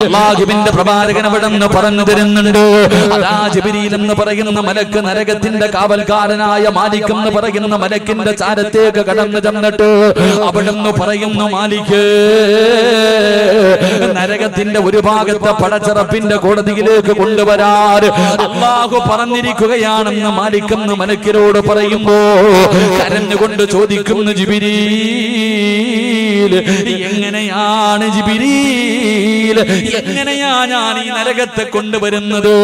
അല്ലാഹുവിന്റെ പ്രവാചകൻ അവിടെന്ന് പറഞ്ഞു തരുന്നുണ്ട്. അതാ ജിബ്രീൽ എന്ന് പറയുന്ന മലക്ക് നരകത്തിന്റെ കാവൽക്കാരനായ മാലിക് എന്ന് പറയുന്ന മലക്കിന്റെ ചാരത്തേക്ക് കടന്നു ചെന്നിട്ട് അവിടെന്ന് പറയുന്നു, മാലിക്, നരകത്തിന്റെ ഒരു ഭാഗത്തെ പടച്ചറപ്പിന്റെ കോടതിയിലേക്ക് കൊണ്ടുവരാൻ അല്ലാഹു പറഞ്ഞിരിക്കുകയാണെന്ന് മാലിക് എന്ന് മലക്കിനോട് പറയുമ്പോ കരഞ്ഞുകൊണ്ട് ചോദിക്കുന്നു, ജിബ്രീൽ, എങ്ങനെയാണ് ജിബ്രീൽ, എങ്ങനെയാ ഞാൻ ഈ നരകത്തെ കൊണ്ടുവരുന്നത്?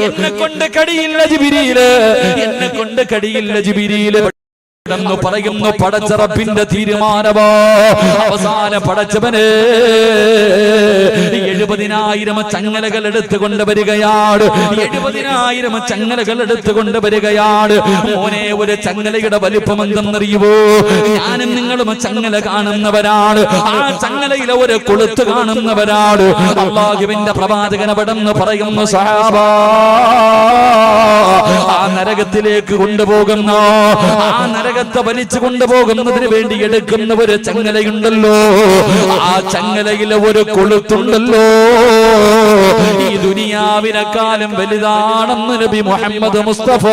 എന്നെ കൊണ്ട് കഴിയില്ല ജിബ്രീല്, എന്നെ കൊണ്ട് കഴിയില്ല ജിബ്രീല് എന്ന് പറയുന്നു. പടച്ചറപ്പിന്റെ തീരുമാനമോ അവസാന പടച്ചവന് 70,000 ചങ്ങലകൾ എടുത്തുകൊണ്ട് വരികയാണ്. 70,000 ചങ്ങലകൾ എടുത്തുകൊണ്ട് വരികയാണ്. മോനെ, ഒരു ചങ്ങലയുടെ വലിപ്പം എന്തെന്നറിയുവോ? ഞാനും നിങ്ങളും ചങ്ങല കാണുന്നവരാണ്. ആ ചങ്ങലയിലെ ഒരു കൊളുത്ത് കാണുന്നവരാണ്. അല്ലാഹുവിന്റെ പ്രവാചകൻ അവിടെന്ന് പറയുന്നു, സഹാബാ, ആ നരകത്തിലേക്ക് കൊണ്ടുപോകുന്ന, ആ നരകത്തെ വലിച്ചു കൊണ്ടുപോകുന്നതിന് വേണ്ടി എടുക്കുന്ന ഒരു ചങ്ങലയുണ്ടല്ലോ, ആ ചങ്ങലയിലെ ഒരു കൊളുത്തുണ്ടല്ലോ, ഈ ദുനിയാവിനെക്കാളും വലുതാണെന്ന് നബി മുഹമ്മദ് മുസ്തഫ.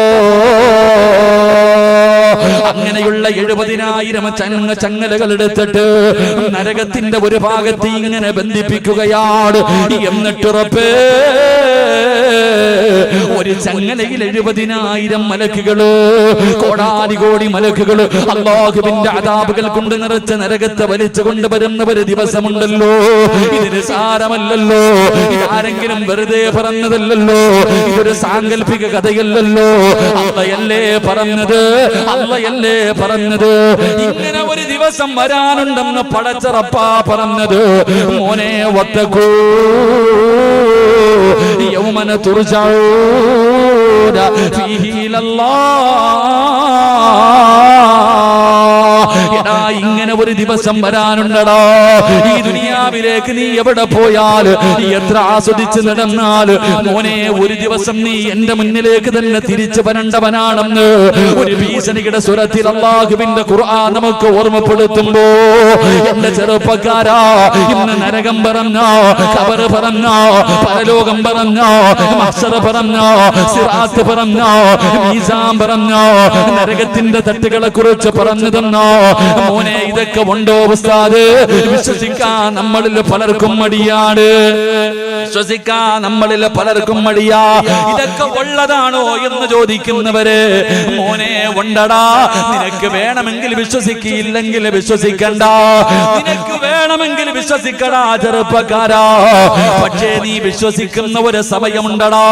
അങ്ങനെയുള്ള 70,000 ചങ്ങലകൾ എടുത്തിട്ട് നരകത്തിന്റെ ഒരു ഭാഗത്ത് ഇങ്ങനെ ബന്ധിപ്പിക്കുകയാണ്. എന്നിട്ട് റബ്ബേ, ഒരു ചങ്ങലയിൽ 70,000 മലക്കുകള്, കോടാനുകോടി മലക്കുകള് അല്ലാഹുവിന്റെ അദാബുകൾ കൊണ്ട് നിറച്ച നരകത്തെ വലിച്ചു കൊണ്ടുവരുന്ന ഒരു ദിവസമുണ്ടല്ലോ. ഇതിന് സാരമല്ലല്ലോ, ഇതാരെങ്കിലും വെറുതെ പറഞ്ഞതല്ലല്ലോ, ഇതൊരു സാങ്കല്പിക കഥയല്ലല്ലോ. അള്ളയല്ലേ പറഞ്ഞത്, അള്ളയല്ലേ പറഞ്ഞത്. ഇങ്ങനെ ഒരു ദിവസം വരാനുണ്ടെന്ന് പടച്ചറപ്പാ പറഞ്ഞത്. മോനെ, വത്തഖൂ യൗമന തുർജഊന ഫീഹി ഇലല്ലാഹ്. എടാ, ഇങ്ങനെ ഒരു ദിവസം വരാനുണ്ടടാ. ഈ ദുനിയാവിലേക്ക് നീ എവിടെ പോയാൽ, എത്ര ആസ്വദിച്ച് നടന്നാൽ, മോനെ, ഒരു ദിവസം നീ എന്റെ മുന്നിലേക്ക് തന്നെ തിരിച്ചു വരേണ്ടവനാണെന്ന് ഒരു ഭീഷണിയുടെ സ്വരത്തിൽ അല്ലാഹുവിന്റെ ഖുർആൻ നമുക്ക് ഓർമ്മപ്പെടുത്തുമ്പോ, എന്റെ ചെറുപ്പക്കാരാ, ഇന്ന് നരകം പറഞ്ഞോ, ഖബർ പറഞ്ഞോ, പരലോകം പറഞ്ഞോ, മഹ്ശർ പറഞ്ഞോ, സിറാത്ത് പറഞ്ഞോ, മീസാൻ പറഞ്ഞോ, നരകത്തിന്റെ തട്ടുകളെ കുറിച്ച് പറഞ്ഞു തന്നോ. മോനെ, ഇതൊക്കെ ഉണ്ടോ ഉസ്താദ്? വിശ്വസിക്കാൻ നമ്മളിൽ പലർക്കും മടിയാണ്. വിശ്വസിക്കാൻ നമ്മളിൽ പലർക്കും മടിയാ. ഇതൊക്കെ ഉള്ളതാണോ എന്ന് ചോദിക്കുന്നവര്, മോനെ, ഉണ്ടടാ. നിനക്ക് വേണമെങ്കിൽ വിശ്വസിക്കില്ലെങ്കിൽ വിശ്വസിക്കണ്ട. നിനക്ക് വേണമെങ്കിൽ വിശ്വസിക്കടാ ചെറുപ്പക്കാരാ. പക്ഷേ നീ വിശ്വസിക്കുന്ന ഒരു സമയമുണ്ടടാ.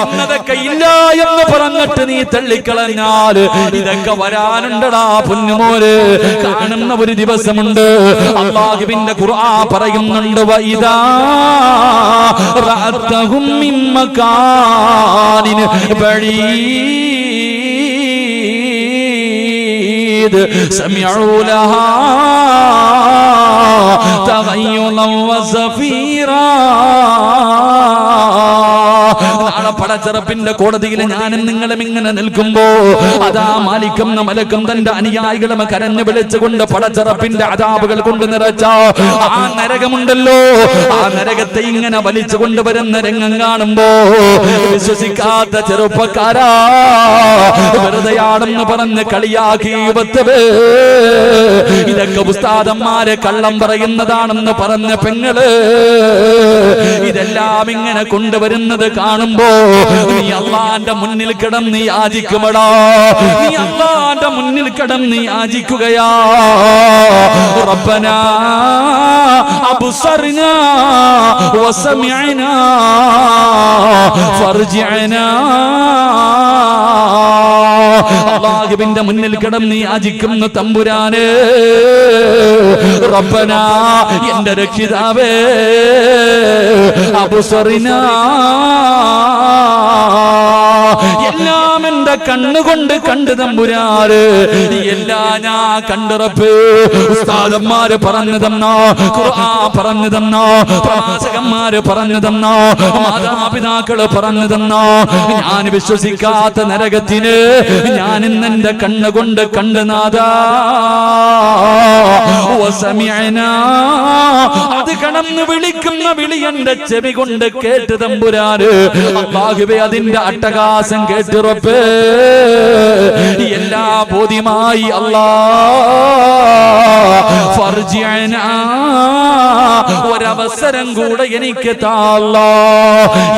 ഇന്നതൊക്കെ ഇല്ല എന്ന് പറഞ്ഞിട്ട് നീ തള്ളിക്കളഞ്ഞാൽ ഇതൊക്കെ വരാനുണ്ടടാ പൊന്നുമോര്. കാണുന്ന ഒരു ദിവസമുണ്ട്. അല്ലാഹുവിന്റെ ഖുർആൻ പറയുന്നുണ്ട്, വഇദാ റഅതഹും മിൻ മകാനിൻ ബഈദ് സമിഉ ലഹാ തഗയ്യുളൻ വസഫീറാ. നാളെ പടച്ചറപ്പിന്റെ കോടതിയിൽ ഞാനും നിങ്ങളും ഇങ്ങനെ നിൽക്കുമ്പോ അതാ മാലിക് എന്ന മലക്കും തന്റെ അനുയായികളും കരഞ്ഞു വിളിച്ചുകൊണ്ട് പടച്ചറപ്പിന്റെ അദാബുകൾ കൊണ്ട് നിറച്ച ആ നരകമുണ്ടല്ലോ, ആ നരകത്തെ ഇങ്ങനെ വലിച്ചു കൊണ്ടുവരുന്ന രംഗം കാണുമ്പോ വിശ്വസിക്കാത്ത ചെറുപ്പക്കാരാ, വെറുതെയാണെന്ന് പറഞ്ഞ് കളിയാക്കി യുവത്തവേ, ഇതൊക്കെ ഉസ്താദന്മാരെ കള്ളം പറയുന്നതാണെന്ന് പറഞ്ഞ പെങ്ങള്, ഇതെല്ലാം ഇങ്ങനെ കൊണ്ടുവരുന്നത് കാണുമ്പോ നീ അല്ലാഹുവിന്റെ മുന്നിൽ കിടന്ന് യാചിക്കുമടാ. നീ അല്ലാഹുവിന്റെ മുന്നിൽ കിടന്ന് യാചിക്കുകയാ. റബ്ബനാ അബ്സർനാ വസമിഅനാ ഫർജിഅനാ. അല്ലാഹുവിന്റെ മുന്നിൽ കിടന്ന് യാചിക്കുന്ന തമ്പുരാനെ, റബ്ബനാ, എന്റെ രക്ഷിതാവേ, അബ്സർനാ, എല്ലാം എന്റെ എന്റെ കണ്ണുകൊണ്ട് കണ്ടു തമ്പുരാന്. എല്ലാ ഞാൻ കണ്ടുറപ്പ്. ഉസ്താദന്മാര് പറഞ്ഞു തന്നോ, ഖുർആൻ പറഞ്ഞു തന്നോ, പ്രവാചകന്മാര് പറഞ്ഞു തന്നോ, മാതാപിതാക്കള് പറഞ്ഞു തന്നോ, ഞാൻ വിശ്വസിക്കാത്ത നരകത്തിന് ഞാൻ ഇന്ന് എന്റെ കണ്ണുകൊണ്ട് കണ്ടു നാദാ. അത് കടന്ന് വിളിക്കുന്ന വിളി എന്റെ ചെവി കൊണ്ട് കേട്ട് തമ്പുരാന്. അല്ലാഹുവേ അതിന്റെ അട്ടഹാസം കേട്ടുറപ്പ്. എല്ലാ ബോധ്യമായി അല്ലാ ഫർജിഅനാ, ഒരവസരം കൂടെ എനിക്ക് താ അല്ലാ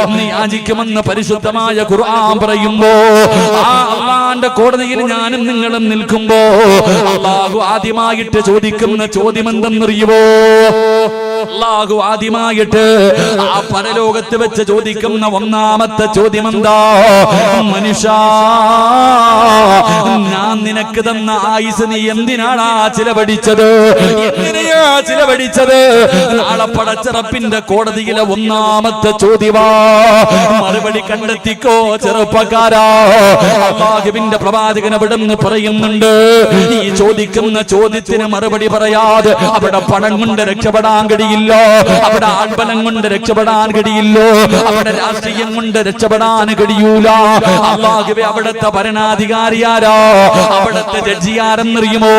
എന്ന് യാചിക്കുമെന്ന് പരിശുദ്ധമായ ഖുർആൻ പറയുമ്പോ, ആ അല്ലാഹുവിന്റെ കോടതിയിൽ ഞാനും നിങ്ങളും നിൽക്കുമ്പോ അല്ലാഹു ആദ്യമായിട്ട് ചോദിക്കുന്ന ചോദ്യം എന്തെന്നറിയുമോ? അല്ലാഹു ആദ്യമായിട്ട് ആ പരലോകത്ത് വെച്ച് ചോദിക്കുന്ന ഒന്നാമത്തെ ചോദ്യം എന്താ? മനുഷ്യ, ഞാൻ നിനക്ക് തന്ന ആയുസ് നീ എന്തിനാണ് ചിലവഴിച്ചത്? എങ്ങനെയാ ചിലവഴിച്ചത്? നാളെ പടച്ചറപ്പിന്റെ കോടതിയിലെ ഒന്നാമത്തെ ചോദ്യമാ. മറുപടി കണ്ടെത്തിക്കോ ചെറുപ്പക്കാരാ. അല്ലാഹുവിന്റെ പ്രവാചകൻ അവിടെ നിന്ന് പറയുന്നുണ്ട്, ഈ ചോദിക്കുന്ന ചോദ്യത്തിന് മറുപടി പറയാതെ അവിടെ പണം കൊണ്ട് രക്ഷപ്പെടാൻ കഴിയില്ലോ, അവിടെ ആൾബലം കൊണ്ട് രക്ഷപ്പെടാൻ കഴിയില്ലോ, അവിടെ രാഷ്ട്രീയം കൊണ്ട് രക്ഷപ്പെടാൻ കഴിയൂല. അല്ലാഹുവേ അവിടുത്തെ ഭരണാധികാരിയാരോ, അവിടുത്തെ ജഡ്ജിയാരെന്നറിയുമോ?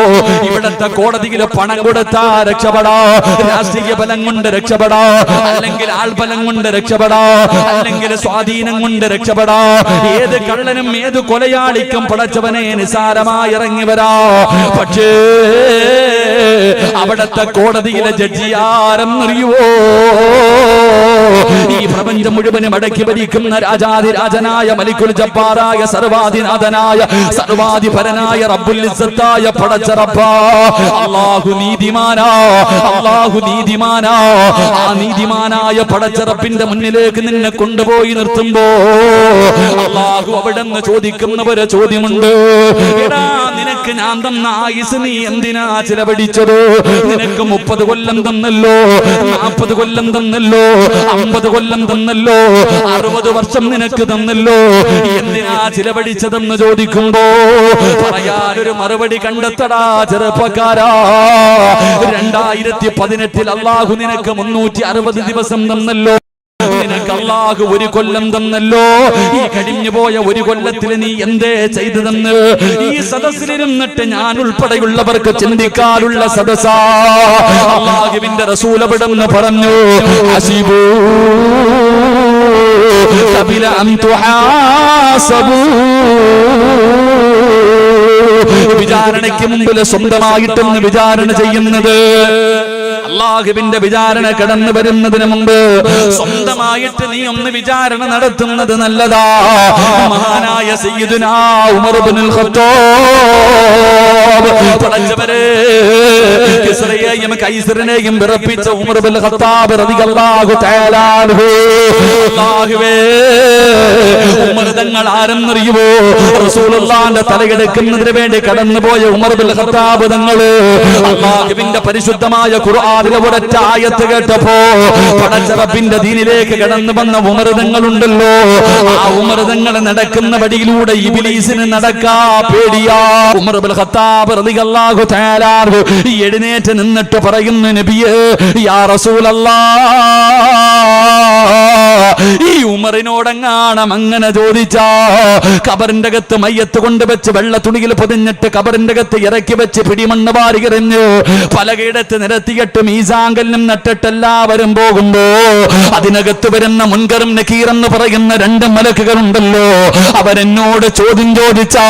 ഇവിടുത്തെ കോടതിയിലെ പണം കൊടുത്താ രക്ഷപ്പെടാ, രാഷ്ട്രീയ ബലം കൊണ്ട് രക്ഷപ്പെടാ, അല്ലെങ്കിൽ ആൾബലം കൊണ്ട് രക്ഷപ്പെടാ, അല്ലെങ്കിൽ സ്വാധീനം കൊണ്ട് രക്ഷപ്പെടാ. ഏത് കള്ളനും ഏത് കൊലയാളിക്കും പടച്ചവനെ നിസാരമായി ഇറങ്ങി വരാ. പക്ഷേ അവിടത്തെ കോടതിയിലെ ജഡ്ജിയാരെന്നറിയുവോ? ഈ പ്രപഞ്ചം മുഴുവനും അടക്കി ഭരിക്കുന്ന രാജാതിരാജനായ മലിക്കുൽ ജബ്ബാറായ സർവാധിനാഥനായ സർവാധിപരനായ റബ്ബുൽ ഇസ്സത്തായ പടച്ച റബ്ബാ. അല്ലാഹു നീതിമാനാ, അല്ലാഹു നീതിമാനാ. ആ നീതിമാനായ പടച്ച റബ്ബിന്റെ മുന്നിലേക്ക് നിന്നെ കൊണ്ടുപോയി നിർത്തുമ്പോ അല്ലാഹു അവിടെന്ന് ചോദിക്കുന്ന ഒരു ചോദ്യമുണ്ട്. എടാ, നിനക്ക് ഞാൻ തന്ന ആയുസ് നീ എന്തിനാ ചിലവഴിച്ചത്? നിനക്ക് 30 കൊല്ലം തന്നല്ലോ, 40 കൊല്ലം തന്നല്ലോ, 50 കൊല്ലം തന്നല്ലോ, 60 വർഷം നിനക്ക് തന്നല്ലോ, എന്തിനാ ചിലവഴിച്ചതെന്ന് ചോദിക്കുമ്പോ പറയാനൊരു മറുപടി കണ്ടെത്തടാ ചെറുപ്പക്കാരാ. 2018 അല്ലാഹു നിനക്ക് 360 ദിവസം തന്നല്ലോ, നിനക്ക് അല്ലാഹു 1 കൊല്ലം തന്നല്ലോ. ഈ കഴിഞ്ഞു പോയ 1 കൊല്ലത്തിൽ നീ എന്തേ ചെയ്തതെന്ന് ഈ സദസ്സിലിരുന്നിട്ട് ഞാൻ ഉൾപ്പെടെയുള്ളവർക്ക് ചിന്തിക്കാനുള്ള സദസ്സാ. അല്ലാഹുവിന്റെ റസൂൽ അവിടെന്ന് പറഞ്ഞു, ഹസിബൂ ഖബല അൻ തുഹാസബൂ. വിചാരണയ്ക്ക് മുമ്പിൽ സ്വന്തമായിട്ടൊന്ന് വിചാരണ ചെയ്യുന്നത്, അല്ലാഹുവിന്റെ വിചാരണ കടന്നു വരുന്നതിന് മുമ്പ് സ്വന്തമായിട്ട് നീ ഒന്ന് വിചാരണ നടത്തുന്നത് നല്ലതാ. മഹാനായ സയ്യിദുനാ ഉമർ ഇബ്നുൽ ഖത്താബ്, പടച്ചവരെ കിസ്റയെയും കൈസറിനെയും വിറപ്പിച്ച ഉമർ ഇബ്നുൽ ഖത്താബ് റളിയല്ലാഹു തആല അൻഹു. അല്ലാഹുവേ, ഉമർ തങ്ങൾ ആരെന്നറിയുമോ? റസൂലുള്ളാഹിന്റെ തലയെടുക്കുന്നതിന് വേണ്ടി കടന്നുപോയ ഉമർ ഇബ്നുൽ ഖത്താബ് തങ്ങൾ അല്ലാഹുവിന്റെ പരിശുദ്ധമായ ഖുർആൻ ഒരൊറ്റ ആയത്ത് കേട്ടപ്പോ പടച്ചറപ്പിന്റെ ദീനിലേക്ക് കടന്നു വന്ന ഉമർതങ്ങളുണ്ടല്ലോ, ആ ഉമർതങ്ങൾ നടക്കുന്ന വഴിയിലൂടെ ഇബ്ലീസിന് നടക്കാ പേടിയാ. ഉമർ ഇബ്നുൽ ഖത്താബ് റളിയല്ലാഹു തആല അൻഹു എഴുന്നേറ്റ് നിന്നിട്ട് പറയുന്നു, നബിയേ, യാ റസൂലല്ലാഹ്, ഈ ഉമറിനോടെങ്ങാണം അങ്ങനെ ചോദിച്ചാ കബറിന്റെ അകത്ത് മയ്യത്ത് കൊണ്ടുവച്ച് വെള്ള തുണിയിൽ പൊതിഞ്ഞിട്ട് കബറിന്റെ അകത്ത് ഇറക്കി വെച്ച് പിടിമണ്ണ് വാരി എറിഞ്ഞ് പലകയിടത്ത് നിരത്തിയിട്ട് മീസാങ്കലിനും നട്ടിട്ട് എല്ലാവരും പോകുമ്പോ അതിനകത്ത് വരുന്ന മുൻകറും നക്കീറെന്ന് പറയുന്ന 2 മലക്കുകളുണ്ടല്ലോ, അവരെന്നോട് ചോദ്യം ചോദിച്ചാ,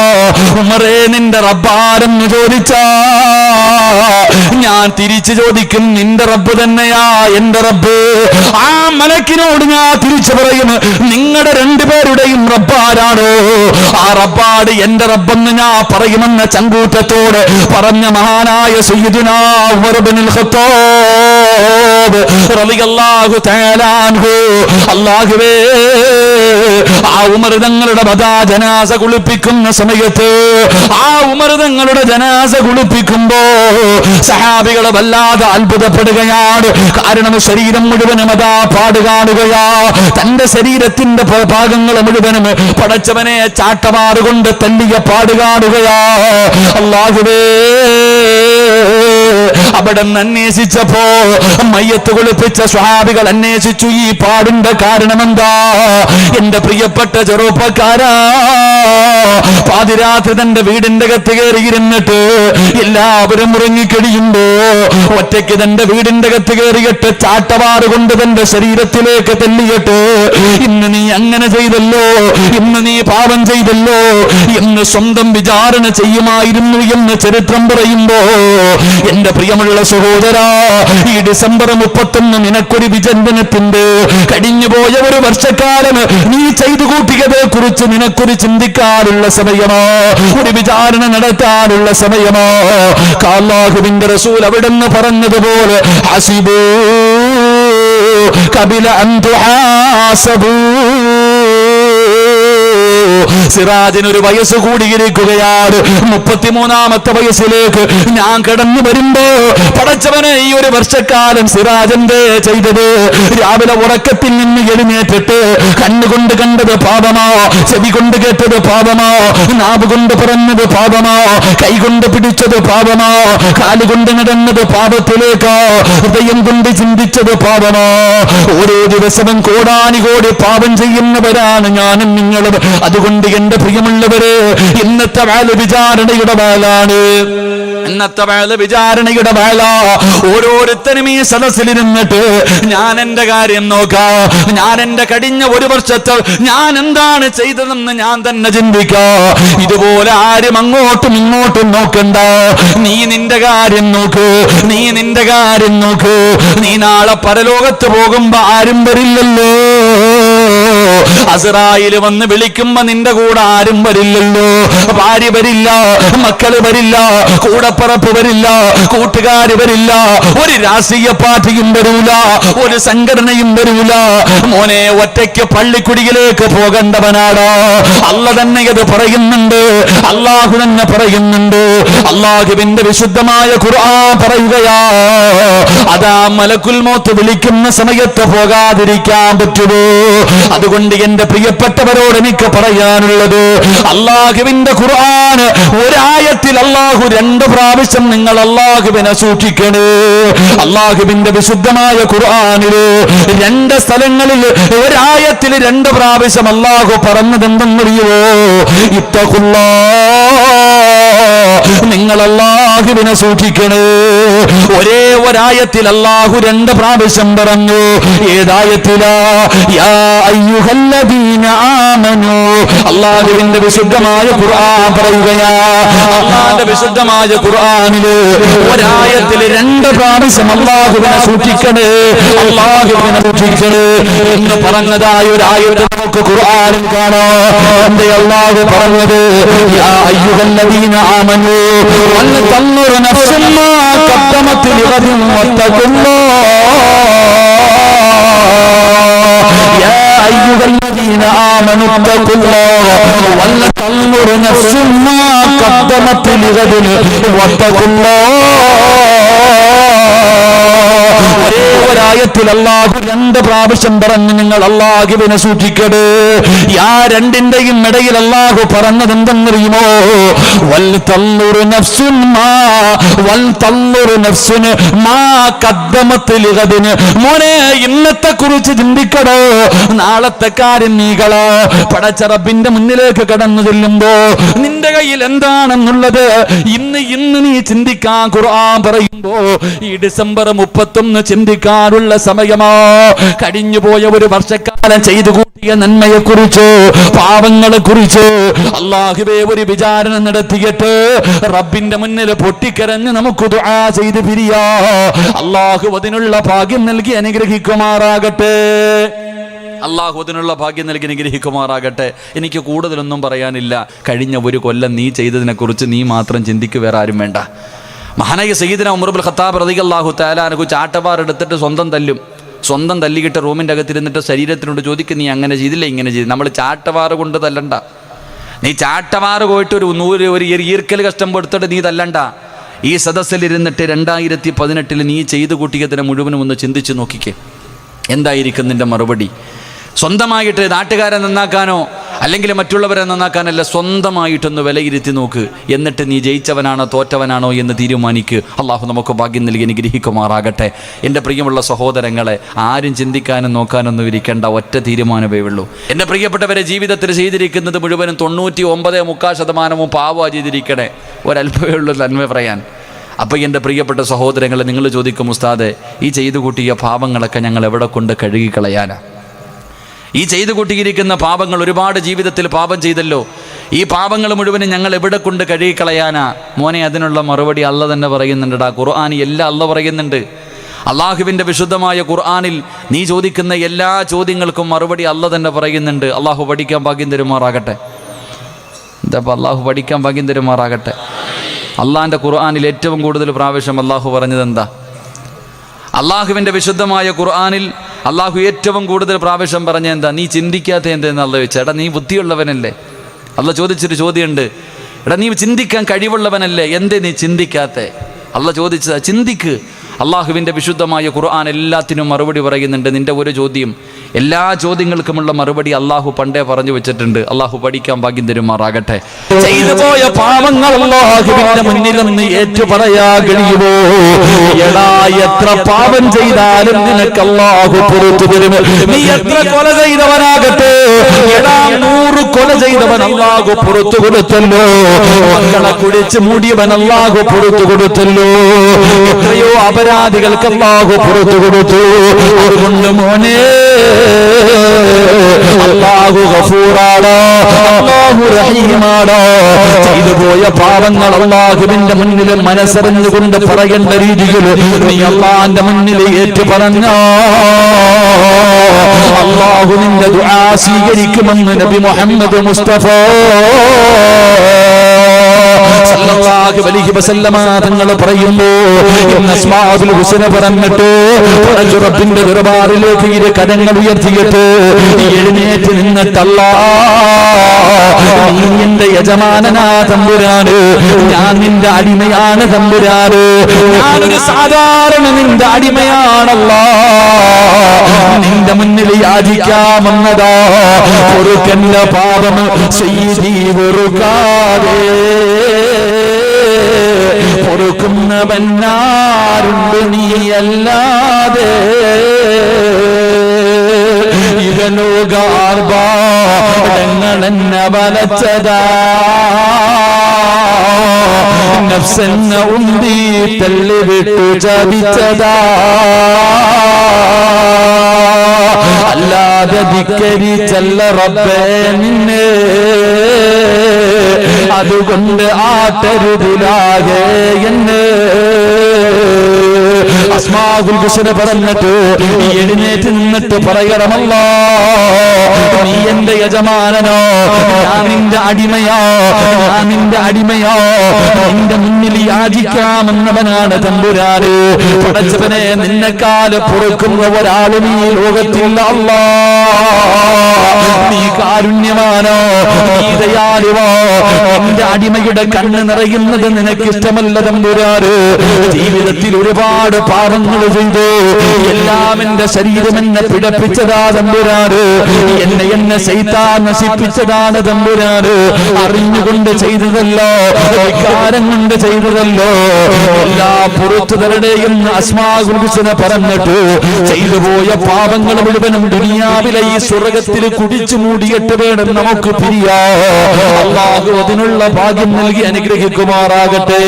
ഉമറേ നിന്റെ റബ്ബാരെന്ന് ചോദിച്ചാ ഞാൻ തിരിച്ചു ചോദിക്കും, നിന്റെ റബ്ബ് തന്നെയാ എന്റെ റബ്ബ്. ആ മലക്കിനോട് ഞാൻ തിരിച്ചു പറയും, നിങ്ങളുടെ 2 പേരുടെയും റബ്ബാരാണോ? ആ റബ്ബാട് എന്റെ റബ്ബെന്ന് ഞാൻ പറയുമെന്ന ചങ്കൂറ്റത്തോട് പറഞ്ഞ മഹാനായ സയ്യിദുനാ ഉമർ ഇബ്നുൽ ഖത്താബ് റളിയല്ലാഹു തആല അൻഹു. അല്ലാഹുവേ, ആ ഉമർ തങ്ങളുടെ ജനാസ കുളിപ്പിക്കുന്ന സമയത്ത് ആ ഉമർ തങ്ങളുടെ ജനാസ കുളിപ്പിക്കുമ്പോ സഹാബികളെ വല്ലാതെ അത്ഭുതപ്പെടുകയാണ്. കാരണം ശരീരം മുഴുവനും പാട് കാണുകയാ. തന്റെ ശരീരത്തിന്റെ ഭാഗങ്ങൾ മുഴുവനും പടച്ചവനെ ചാട്ടമാറ് കൊണ്ട് തല്ലിയ പാട് കാണുകയാ. അല്ലാഹുവേ, അവിടെ നിന്ന് അന്വേഷിച്ചപ്പോ മയ്യത്ത് കുളിപ്പിച്ച സ്വഹാബികൾ അന്വേഷിച്ചു, ഈ പാടിന്റെ കാരണം എന്താ? എന്റെ പ്രിയപ്പെട്ട ചെറുപ്പക്കാരാ, പാതിരാത്രി തന്റെ വീടിന്റെ അകത്ത് കയറിയിരുന്നിട്ട് എല്ലാവരും ഉറങ്ങിക്കഴിയുമ്പോ ഒറ്റയ്ക്ക് തന്റെ വീടിന്റെ അകത്ത് കയറിയിട്ട് ചാട്ടവാറ് കൊണ്ട് തന്റെ ശരീരത്തിലേക്ക് തെല്ലിയിട്ട്, ഇന്ന് നീ അങ്ങനെ ചെയ്തല്ലോ, ഇന്ന് നീ പാപം ചെയ്തല്ലോ എന്ന് സ്വന്തം വിചാരണ ചെയ്യുമായിരുന്നു എന്ന് ചരിത്രം പറയുമ്പോ, എന്റെ പ്രിയമുള്ള സഹോദരാ, ഈ ഡിസംബർ 31 നിനക്കൊരു വിചിന്തനത്തിന്റെ, കഴിഞ്ഞുപോയ ഒരു വർഷക്കാലം നീ ചെയ്തു കൂട്ടിയതെ കുറിച്ച് നിനക്കൊരു ചിന്തിക്കാനുള്ള സമയമോ, ഒരു വിചാരണ നടത്താനുള്ള സമയമോ. അല്ലാഹുവിന്റെ റസൂൽ അവിടുന്ന് പറഞ്ഞതുപോലെ, ഹസിബൂ ഖബല അൻ തുഹാസബൂ. സിറാജിന് ഒരു വയസ്സ് കൂടിയിരിക്കുകയാണ്. 33ാമത്തെ വയസ്സിലേക്ക് ഞാൻ കടന്നു വരുമ്പോ, പടച്ചവനെ, ഈ ഒരു വർഷക്കാലം സിറാജന്റെ ചെയ്തത്, രാവിലെ ഉറക്കത്തിൽ നിന്ന് എഴുന്നേറ്റിട്ട് കണ്ണുകൊണ്ട് കണ്ടത് പാപമോ, ചെവി കൊണ്ട് കേട്ടത് പാപമോ, നാവ് കൊണ്ട് പറഞ്ഞത് പാപമോ, കൈകൊണ്ട് പിടിച്ചത് പാപമോ, കാലുകൊണ്ട് നടന്നത് പാപത്തിലേക്കോ, ഹൃദയം കൊണ്ട് ചിന്തിച്ചത് പാപമോ. ഓരോ ദിവസവും കോടാനുകോടി പാപം ചെയ്യുന്നവരാണ് ഞാനും നിങ്ങളും. അതുകൊണ്ട് എന്റെ പ്രിയമുള്ളവര്, ഇന്നത്തെ വേല വിചാരണയുടെ വേലാണ്. ഇന്നത്തെ വേല വിചാരണയുടെ വേല. ഓരോരുത്തരും ഈ സദസ്സിലിരുന്നിട്ട് ഞാൻ എന്റെ കാര്യം നോക്കാം, ഞാൻ എന്റെ കഴിഞ്ഞ ഒരു വർഷത്തെ ഞാൻ എന്താണ് ചെയ്തതെന്ന് ഞാൻ തന്നെ ചിന്തിക്കാം. ഇതുപോലെ ആരും അങ്ങോട്ടും ഇങ്ങോട്ടും നോക്കണ്ട. നീ നിന്റെ കാര്യം നോക്കൂ, നീ നിന്റെ കാര്യം നോക്കൂ. നീ നാളെ പരലോകത്ത് പോകുമ്പോ ആരും വരില്ലല്ലോ. അസ്റായിൽ വന്ന് വിളിക്കുമ്പോ നിന്റെ കൂടെ ആരും വരില്ലല്ലോ. ഭാര്യ വരില്ല, മക്കള് വരില്ല, കൂടപ്പറപ്പ് വരില്ല, കൂട്ടുകാര് വരില്ല, ഒരു രാഷ്ട്രീയ പാർട്ടിയും വരൂല, ഒരു സംഘടനയും വരൂല. മോനെ, ഒറ്റയ്ക്ക് പള്ളിക്കുടിയിലേക്ക് പോകേണ്ടവനാടാ. അല്ല തന്നെ അത് പറയുന്നുണ്ട്, അള്ളാഹു തന്നെ പറയുന്നുണ്ട്. അള്ളാഹുവിന്റെ വിശുദ്ധമായ ഖുർആൻ പറയുകയാ, അതാ മലക്കുൽ മൗത്ത് വിളിക്കുന്ന സമയത്ത് പോകാതിരിക്കാൻ പറ്റുമോ? അതുകൊണ്ട് എന്റെ പ്രിയപ്പെട്ടവരോട് എനിക്ക് പറയാനുള്ളത്, അള്ളാഹുവിന്റെ ഖുർആൻ ഒരായത്തിൽ അള്ളാഹു 2 പ്രാവശ്യം നിങ്ങൾ അള്ളാഹുവിനെ സൂക്ഷിക്കണേ. അള്ളാഹുവിന്റെ വിശുദ്ധമായ ഖുർആനില് 2 സ്ഥലങ്ങളിൽ ഒരായത്തിൽ 2 പ്രാവശ്യം അള്ളാഹു പറഞ്ഞതെന്തെന്നറിയോ? നിങ്ങൾ അള്ളാഹുവിനെ സൂക്ഷിക്കണേ. ഒരേ ഒരായത്തിൽ അള്ളാഹു 2 പ്രാവശ്യം പറഞ്ഞു. ഏതായത്തിലാ? യാ അയ്യുഹല്ലദീന ആമനൂ. അള്ളാഹുവിന്റെ വിശുദ്ധമായ ഖുർആൻ പറയുകയാ. അള്ളാഹുവിന്റെ വിശുദ്ധമായ ഖുർആനില് ഒരായത്തിൽ 2 പ്രാവശ്യം അള്ളാഹുവിനെ സൂക്ഷിക്കണേ, അള്ളാഹുവിനെ സൂക്ഷിക്കണേ എന്ന് പറഞ്ഞതായ ഒരായത്ത് നമുക്ക് ഖുർആനിൽ കാണാം. എന്റെ അള്ളാഹു പറഞ്ഞത്, യാ അയ്യുഹല്ലദീന ആമനൂ വൽതൻദുർ നഫ്സും മാ ഖദ്ദമത് ലിഗദിൻ വത്തഖുല്ലാഹ്. യാ അയ്യുഹല്ലദീന ആമനൂ ഇത്തഖുല്ലാഹ് വൽതൻദുർ നഫ്സും മാ ഖദ്ദമത് ലിഗദിൻ വത്തഖുല്ലാഹ്. ഒരേ ഒരായത്തിൽ അള്ളാഹു 2 പ്രാവശ്യം പറഞ്ഞു നിങ്ങൾ അള്ളാഹുവിനെ സൂക്ഷിക്കട്. യാ 2ന്റെയും ഇടയിൽ അള്ളാഹു പറഞ്ഞത് എന്തെന്നറിയുമോ? വൽതൻദുർ നഫ്സുൻ മാ ഖദ്ദമത് ലിഗദിൻ. മോനെ, ഇന്നത്തെ കുറിച്ച് ചിന്തിക്കടോ, നാളത്തെ കാര്യം നീകളോ. പടച്ച റബ്ബിന്റെ മുന്നിലേക്ക് കടന്നു ചെല്ലുമ്പോ നിന്റെ കയ്യിൽ എന്താണെന്നുള്ളത് ഇന്ന് നീ ചിന്തിക്കാൻ ഖുർആൻ പറയുമ്പോ, ഈ ഡിസംബർ 31 ചിന്തിക്കാനുള്ള സമയമോ? കഴിഞ്ഞുപോയ ഒരു വർഷക്കാലം ചെയ്തു കൂട്ടിയ നന്മയെ കുറിച്ച്, പാവങ്ങളെ കുറിച്ച് അല്ലാഹുവേ ഒരു വിചാരണ നടത്തിയിട്ട് റബ്ബിന്റെ മുന്നിൽ പൊട്ടിക്കരഞ്ഞ് നമുക്ക് ദുആ ചെയ്ത് പിരിയാ. അല്ലാഹു അതിനുള്ള ഭാഗ്യം നൽകി അനുഗ്രഹിക്കുമാറാകട്ടെ. അള്ളാഹു അതിനുള്ള ഭാഗ്യം നൽകി അനുഗ്രഹിക്കുമാറാകട്ടെ. എനിക്ക് കൂടുതലൊന്നും പറയാനില്ല. കഴിഞ്ഞ ഒരു കൊല്ലം നീ ചെയ്തതിനെക്കുറിച്ച് നീ മാത്രം ചിന്തിക്കുക, വേറെ ആരും വേണ്ട. മഹാനായ സയ്യിദുനാ ഉമർ ഇബ്നുൽ ഖത്താബ് റളിയല്ലാഹു തആല അൻഹു ചാട്ടവാർ എടുത്തിട്ട് സ്വന്തം തല്ലും. സ്വന്തം തല്ലിക്കിട്ട റൂമിൻ്റെ അകത്തിരുന്നിട്ട് ശരീരത്തിനോട് ചോദിക്കും, നീ അങ്ങനെ ചെയ്തില്ല, ഇങ്ങനെ ചെയ്തു. നമ്മൾ ചാട്ടവാറ് കൊണ്ട് തല്ലണ്ട. നീ ചാട്ടവാറ് പോയിട്ട് ഒരു ഈർക്കൽ കഷ്ടം കൊടുത്തിട്ട് നീ തല്ലണ്ട. ഈ സദസ്സിലിരുന്നിട്ട് 2018 നീ ചെയ്തു കൂട്ടിയതിനെ മുഴുവനും ഒന്ന് ചിന്തിച്ച് നോക്കിക്കേ. എന്തായിരിക്കും നിൻ്റെ മറുപടി? സ്വന്തമായിട്ട് നാട്ടുകാരെ നന്നാക്കാനോ അല്ലെങ്കിൽ മറ്റുള്ളവരെ നന്നാക്കാനല്ല, സ്വന്തമായിട്ടൊന്ന് വിലയിരുത്തി നോക്ക്. എന്നിട്ട് നീ ജയിച്ചവനാണോ തോറ്റവനാണോ എന്ന് തീരുമാനിക്ക്. അള്ളാഹു നമുക്ക് ഭാഗ്യം നൽകി അനുഗ്രഹിക്കുമാറാകട്ടെ. എൻ്റെ പ്രിയമുള്ള സഹോദരങ്ങളെ, ആരും ചിന്തിക്കാനും നോക്കാനൊന്നും ഇരിക്കേണ്ട, ഒറ്റ തീരുമാനമേ ഉള്ളൂ. എൻ്റെ പ്രിയപ്പെട്ടവരെ, ജീവിതത്തിൽ ചെയ്തിരിക്കുന്നത് മുഴുവനും 99.3% പാവമാണ് ചെയ്തിരിക്കണേ. ഒരല്പമേ ഉള്ളൂ നന്മ പറയാൻ. അപ്പോൾ എൻ്റെ പ്രിയപ്പെട്ട സഹോദരങ്ങളെ, നിങ്ങൾ ചോദിക്കും, ഉസ്താദെ, ഈ ചെയ്തു കൂട്ടിയ പാപങ്ങളൊക്കെ ഞങ്ങൾ എവിടെ കൊണ്ട് കഴുകിക്കളയാനാ? ഈ ചെയ്തു കൂട്ടിയിരിക്കുന്ന പാപങ്ങൾ, ഒരുപാട് ജീവിതത്തിൽ പാപം ചെയ്തല്ലോ, ഈ പാപങ്ങൾ മുഴുവനും ഞങ്ങൾ എവിടെ കൊണ്ട് കഴുകിക്കളയാനാ? മോനെ, അതിനുള്ള മറുപടി അല്ല തന്നെ പറയുന്നുണ്ടടാ. ഖുർആനിൽ എല്ലാം അല്ല പറയുന്നുണ്ട്. അള്ളാഹുവിൻ്റെ വിശുദ്ധമായ ഖുർആനിൽ നീ ചോദിക്കുന്ന എല്ലാ ചോദ്യങ്ങൾക്കും മറുപടി അല്ല തന്നെ പറയുന്നുണ്ട്. അള്ളാഹു പഠിക്കാൻ ഭാഗ്യം തരുമാറാകട്ടെ. എന്താ അള്ളാഹു പഠിക്കാൻ ഭാഗ്യം തരുമാറാകട്ടെ. അള്ളാഹിൻ്റെ ഖുർആനിൽ ഏറ്റവും കൂടുതൽ പ്രാവശ്യം അള്ളാഹു പറഞ്ഞത് എന്താ? അള്ളാഹുവിൻ്റെ വിശുദ്ധമായ ഖുർആനിൽ അള്ളാഹു ഏറ്റവും കൂടുതൽ പ്രാവശ്യം പറഞ്ഞ എന്താ? നീ ചിന്തിക്കാത്ത എന്തെന്ന് അള്ള ചോദിച്ചാൽ, എടാ നീ ബുദ്ധിയുള്ളവനല്ലേ? അള്ള ചോദിച്ചൊരു ചോദ്യമുണ്ട്, എടാ നീ ചിന്തിക്കാൻ കഴിവുള്ളവനല്ലേ, എന്തേ നീ ചിന്തിക്കാത്ത? അള്ള ചോദിച്ചതാ, ചിന്തിക്ക്. അള്ളാഹുവിൻ്റെ വിശുദ്ധമായ ഖുർആൻ എല്ലാത്തിനും മറുപടി പറയുന്നുണ്ട്. നിൻ്റെ ഒരു ചോദ്യം, എല്ലാ ചോദ്യങ്ങൾക്കുമുള്ള മറുപടി അള്ളാഹു പണ്ടേ പറഞ്ഞു വെച്ചിട്ടുണ്ട്. അള്ളാഹു പഠിക്കാൻ ഭാഗ്യം തരുമാറാകട്ടെ. ചെയ്തു പോയ പാവങ്ങൾ അള്ളാഹുവിന്റെ മുന്നിൽ നിന്ന് ഏറ്റുപറയാ കഴിയുമോ? എടാ, എത്ര പാപം ചെയ്താലും നിനക്ക് അള്ളാഹു പുറത്തു തരും. നീ എത്ര കൊല ചെയ്തവനാകട്ടെ, എടാ 100 കൊല ചെയ്തവൻ അള്ളാഹു പുറത്തു കൊടുത്തല്ലോ. മക്കളെ കുടിച്ച് മൂടിയവൻ അള്ളാഹു പുറത്തു കൊടുത്തല്ലോ. എത്രയോ അപരാധികൾക്ക് അള്ളാഹു പുറത്തു കൊടുത്തു. അതുകൊണ്ട് മോനെ, അല്ലാഹു ഗഫൂറാണ്, അല്ലാഹു റഹീമാണ്. ചെയ്തു പോയ പാപങ്ങൾ അല്ലാഹുവിന്റെ മുന്നിൽ മനസ്സറിഞ്ഞുകൊണ്ട് പറയേണ്ട രീതിയിൽ നീ അല്ലാഹുവിന്റെ മുന്നിൽ ഏറ്റുപറഞ്ഞോ, അല്ലാഹു നിന്റെ ദുആ സ്വീകരിക്കുമെന്ന് നബി മുഹമ്മദ് മുസ്തഫ സല്ലല്ലാഹു അലൈഹി വസല്ലമ തങ്ങൾ പറയുന്നു. അസ്മാഉൽ ഹുസ്ന പറഞ്ഞിട്ട് റബ്ബിന്റെ ദർബാറിലേക്ക് ഇരു കരങ്ങൾ ഉയർത്തിയിട്ട് എഴുന്നേറ്റ് നിന്നിട്ട്, അല്ലാഹ്, നീ എന്റെ യജമാനനാ തമ്പുരാന്, ഞാൻ നിന്റെ അടിമയാണ് തമ്പുരാന്, ഞാനൊരു സാധാരണ നിന്റെ അടിമയാണല്ലോ, നിന്റെ മുന്നിൽ യാചിക്കാമെന്നതാ. പൊറുക്കന്റെ പാപം സയ്യിദി വെറുക്കാതെ പൊറുക്കുന്നവനാരുണ്ട് നീയല്ലാതെ. ഇഹലോകാർഭാടങ്ങളെന്നെ വലച്ചതാ, നഫ്സെന്നെ ഉന്തി തള്ളിവിട്ടു ചതിച്ചതാ. അല്ലാതെ ധിക്കരിച്ചല്ല റബ്ബേ നിന്നെ, അതുകൊണ്ട് ആട്ടരുതിലാകെ എന്നെ. അസ്മാഉൽ ഹുസ്ന പറഞ്ഞിട്ട് എഴുന്നേറ്റ് നിന്നിട്ട് പറയണമല്ലോ, നീ എന്റെ യജമാനനോ, ഞാൻ നിന്റെ അടിമയോ, ഞാൻ നിന്റെ അടിമയോ, നിന്റെ മുന്നിൽ യാചിക്കാമെന്നവനാണ് തമ്പുരാന്. പടച്ചവനെ, നിന്നെക്കാല് പൊറുക്കുന്ന ഒരാളും ഈ ലോകത്തില്ല. അല്ലാ, നീ കാരുണ്യമാനോ, നീ ദയാലുവോ, നിന്റെ അടിമയുടെ കണ്ണ് നിറയുന്നത് നിനക്കിഷ്ടമല്ല തമ്പുരാന്. ജീവിതത്തിൽ ഒരുപാട് പാപങ്ങൾ ചെയ്തു, എല്ലാം എന്റെ ശരീരം എന്നെ പിടപ്പിച്ചതാ തമ്പുരാന്, എന്നെ ശൈത്താൻ നശിപ്പിച്ചതാണ് തമ്പുരാന്. അറിഞ്ഞുകൊണ്ട് ചെയ്തതല്ലോ, വികാരം കൊണ്ട് ചെയ്തതല്ലോ, എല്ലാ പുറത്തു തരുടെയും അസ്മാഉൽ ഹുസ്ന പറഞ്ഞിട്ട് ചെയ്തു പോയ പാപങ്ങൾ മുഴുവനും ദുനിയാവിലെ ഈ സ്വർഗ്ഗത്തിൽ കുടിച്ചു മൂടിയിട്ട് വേണം നമുക്ക് പിരിയാ. അല്ലാഹു അതിനുള്ള ഭാഗ്യം നൽകി അനുഗ്രഹിക്കുമാറാകട്ടെ.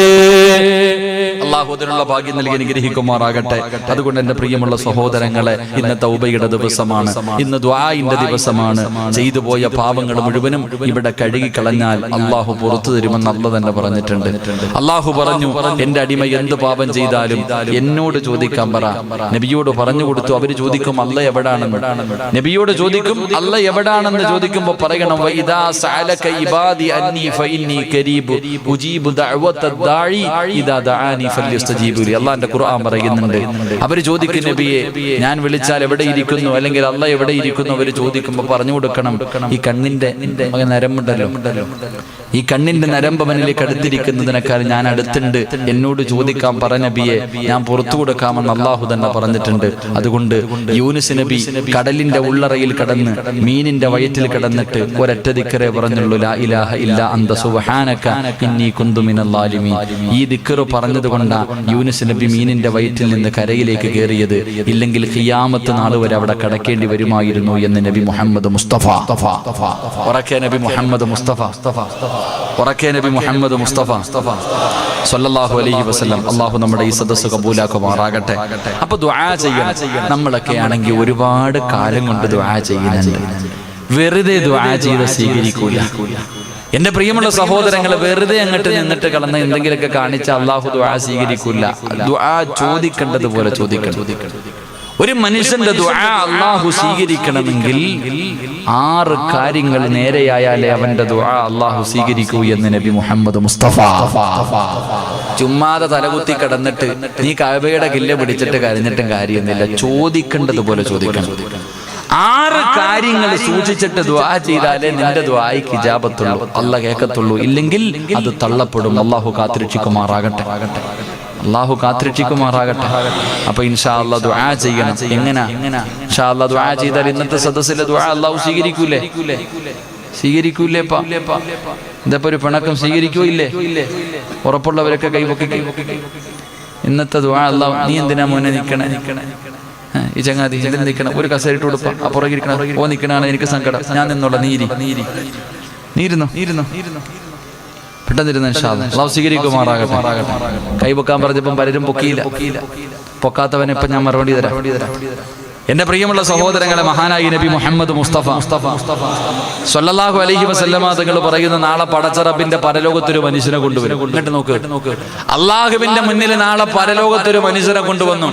അല്ലാഹു അതിനുള്ള ഭാഗ്യം നൽകി അനുഗ്രഹിക്കുമാറാകട്ടെ. അതുകൊണ്ട് എന്റെ പ്രിയമുള്ള സഹോദരങ്ങളെ, ഇന്ന് തൗബയുടെ ദിവസമാണ്, ഇന്ന് ദുആഇന്റെ ദിവസമാണ്. ചെയ്തു പോയ പാപങ്ങൾ മുഴുവനും ഇവിടെ കഴുകിക്കളഞ്ഞാൽ അല്ലാഹു പുറത്തു തരുമെന്ന് അല്ലാഹു തന്നെ പറഞ്ഞിട്ടുണ്ട്. അല്ലാഹു പറഞ്ഞു, എന്റെ അടിമ എന്ത് പാപം ചെയ്താലും എന്നോട് ചോദിക്കാൻ പറ. നബിയോട് പറഞ്ഞു കൊടുത്തു. അവര് ചോദിക്കും, അല്ലാഹ് എവിടാണെന്ന്. നബിയോട് ചോദിക്കും, അല്ലാഹ് എവിടാണെന്ന് ചോദിക്കുമ്പോൾ പറയണം, വഇദാ സഅലക ഇബാദി അന്നി ഫഇന്നി ഖരീബ് ഉജീബു ദഅവത ദാഇ ഇദാ ദഅാനി ഫല്യസ്തജീബു ലി. അള്ളാന്റെ ഖുർആൻ പറയുന്നുണ്ട്. അവർ ചോദിക്കും നബിയെ, ഞാൻ വിളിച്ചാൽ എവിടെ ഇരിക്കുന്നു, അല്ലെങ്കിൽ അള്ളാഹ് എവിടെ ഇരിക്കുന്നു അവർ ചോദിക്കുമ്പോൾ പറഞ്ഞു കൊടുക്കണം, ഈ കണ്ണിന്റെ നരമ്പുണ്ടല്ലോ, ഈ കണ്ണിന്റെ നരമ്പ് അവനിലേക്ക് അടുത്തിരിക്കുന്നതിനേക്കാൾ ഞാൻ അടുത്തുണ്ട്, എന്നോട് ചോദിക്കാൻ പറ നബിയെ, ഞാൻ പുറത്തു കൊടുക്കാമെന്ന് അള്ളാഹു തന്നെ പറഞ്ഞിട്ടുണ്ട്. അതുകൊണ്ട് യൂനുസ് നബി കടലിന്റെ ഉള്ളറയിൽ കടന്ന് മീനിന്റെ വയറ്റിൽ കിടന്നിട്ട് ഒരൊറ്റ ദിക്റേ പറഞ്ഞുള്ളൂ, ലാ ഇലാഹ ഇല്ലാ അന്ത സുബ്ഹാനക ഇന്നി കുന്തു മിനൽ ളാലിമീൻ. ഈ ദിക്ർ പറഞ്ഞതുകൊണ്ടാണ് യൂനുസ് നബി മീനിന്റെ വയറ്റിൽ നിന്ന് കരയിലേക്ക് കയറിയത്. ഇല്ലെങ്കിൽ ഖിയാമത്ത് നാൾ വരെ അവിടെ കടക്കേണ്ടി വരുമായിരുന്നു എന്ന് നബി മുഹമ്മദ് മുസ്തഫ. ഉറക്കെ നബി മുഹമ്മദ് മുസ്തഫ, ഉറക്കെ നബി മുഹമ്മദ് മുസ്തഫ സല്ലല്ലാഹു അലൈഹി വസല്ലം. അള്ളാഹു നമ്മുടെ ഈ സദസ്സ് കബൂലാക്കുമാറാകട്ടെ. അപ്പൊ ദുആ ചെയ്യണം. നമ്മളൊക്കെ ആണെങ്കിൽ ഒരുപാട് കാലം കൊണ്ട് ദുആ ചെയ്യുന്നുണ്ട്. വെറുതെ ദുആ ചെയ്ത് സ്വീകരിക്കൂല. എന്റെ പ്രിയമുള്ള സഹോദരങ്ങൾ, വെറുതെ അങ്ങോട്ട് നിന്നിട്ട് കളന്ന് എന്തെങ്കിലുമൊക്കെ കാണിച്ച അള്ളാഹു ദുആ സ്വീകരിക്കൂല. ദുആ ചോദിക്കേണ്ടതുപോലെ ചോദിക്കണം. ഒരു മനുഷ്യന്റെ ദുആ അള്ളാഹു സ്വീകരിക്കണമെങ്കിൽ 6 കാര്യങ്ങൾ നേരെയായാലേ അവന്റെ ദുആ അള്ളാഹു സ്വീകരിക്കൂ എന്ന് നബി മുഹമ്മദ് മുസ്തഫ. ചുമ്മാതെ തലകുത്തി കിടന്നിട്ട് നീ കഅബയുടെ കില്ല പിടിച്ചിട്ട് കരഞ്ഞിട്ടും കാര്യമൊന്നുമില്ല. ചോദിക്കേണ്ടതുപോലെ ചോദിക്കണം. 6 കാര്യങ്ങൾ സൂക്ഷിച്ചിട്ട് ദുആ ചെയ്താലേ നിന്റെ ദുആയ്ക്ക് ഇജാബത്തുള്ളൂ, അല്ലാഹ് കേൾക്കത്തുള്ളൂ. ഇല്ലെങ്കിൽ അത് തള്ളപ്പെടും. അള്ളാഹു കാത്തിരക്ഷിക്കുമാറാകട്ടെ, അള്ളാഹു കാത്തിരക്ഷിക്കുമാറാകട്ടെ. അപ്പൊ ഇൻഷാ അല്ലാഹ് ദുആ ചെയ്യണം. എങ്ങനെ ഇൻഷാ അല്ലാഹ് ദുആ ചെയ്താൽ ഇന്നത്തെ സദസ്സിലെ ദുആ അള്ളാഹു സ്വീകരിക്കൂലേ? സ്വീകരിക്കൂലേപ്പാ? ഇതപ്പോ ഒരു പിണക്കം സ്വീകരിക്കൂ ഇല്ലേ? ഉറപ്പുള്ളവരൊക്കെ കൈപൊക്കി. ഇന്നത്തെ ദുആ അള്ളാഹു, നീ എന്തിനാ മോനെ നിക്കണേ, ഈ ചങ്ങാതി ഇതിൽ നിൽക്കണം, ഒരു കസേരയിട്ട് കൊടുപ്പ, അപ്പുറകിരിക്കണം, ഓ നിൽക്കണാണ് എനിക്ക് സങ്കടം, ഞാൻ നിന്നുള്ള നീരുന്നു പെട്ടെന്നിരുന്നു. അള്ളാഹു സ്വീകരിക്കുമാറാകട്ടെ. കൈപൊക്കാൻ പറഞ്ഞപ്പം പലരും പൊക്കിയില്ല. പൊക്കാത്തവനെ ഇപ്പൊ ഞാൻ മറുപടി തരാം. എന്റെ പ്രിയമുള്ള സഹോദരങ്ങളെ, മഹാനായി നബി മുഹമ്മദ് മുസ്തഫ സ്വല്ലല്ലാഹു അലൈഹി വസല്ലമ തങ്ങൾ പറയുന്ന, നാളെ പടച്ച റബ്ബിന്റെ പരലോകത്തൊരു മനുഷ്യനെ കൊണ്ടുവരും. എന്നിട്ട് നോക്ക്, അള്ളാഹുവിന്റെ മുന്നിൽ നാളെ പരലോകത്തൊരു മനുഷ്യനെ കൊണ്ടുവന്നു.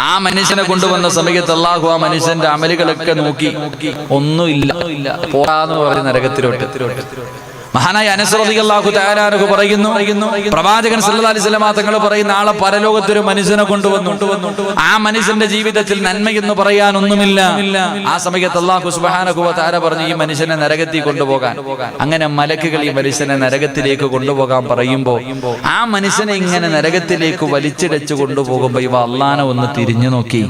ആ മനുഷ്യനെ കൊണ്ടുവന്ന സമയത്ത് അള്ളാഹു ആ മനുഷ്യന്റെ അമലുകളൊക്കെ നോക്കി, ഒന്നുമില്ല, പോരാന്ന് പറഞ്ഞ് നരകത്തിലോട്ട്. മഹാനായ അനസ് റളിയല്ലാഹു തആല അൻഹു പറയുന്നു, പ്രവാചകൻ സല്ലല്ലാഹു അലൈഹി വസല്ലം തങ്ങൾ പറയുന്ന, നാളെ പരലോകത്തൊരു മനുഷ്യനെ കൊണ്ടുവന്നു. ആ മനുഷ്യന്റെ ജീവിതത്തിൽ നന്മയെന്ന് പറയാൻ ഒന്നുമില്ല. ആ സമയത്ത് അല്ലാഹു സുബ്ഹാനഹു വ തആല പറഞ്ഞു, ഈ മനുഷ്യനെ നരകത്തിൽ കൊണ്ടുപോകാൻ. അങ്ങനെ മലക്കുകൾ ഈ മനുഷ്യനെ നരകത്തിലേക്ക് കൊണ്ടുപോകാൻ പറയുമ്പോൾ ആ മനുഷ്യനെ ഇങ്ങനെ നരകത്തിലേക്ക് വലിച്ചിടച്ചു കൊണ്ടുപോകുമ്പോൾ ഇവ അള്ളാനെ ഒന്ന് തിരിഞ്ഞു നോക്കി.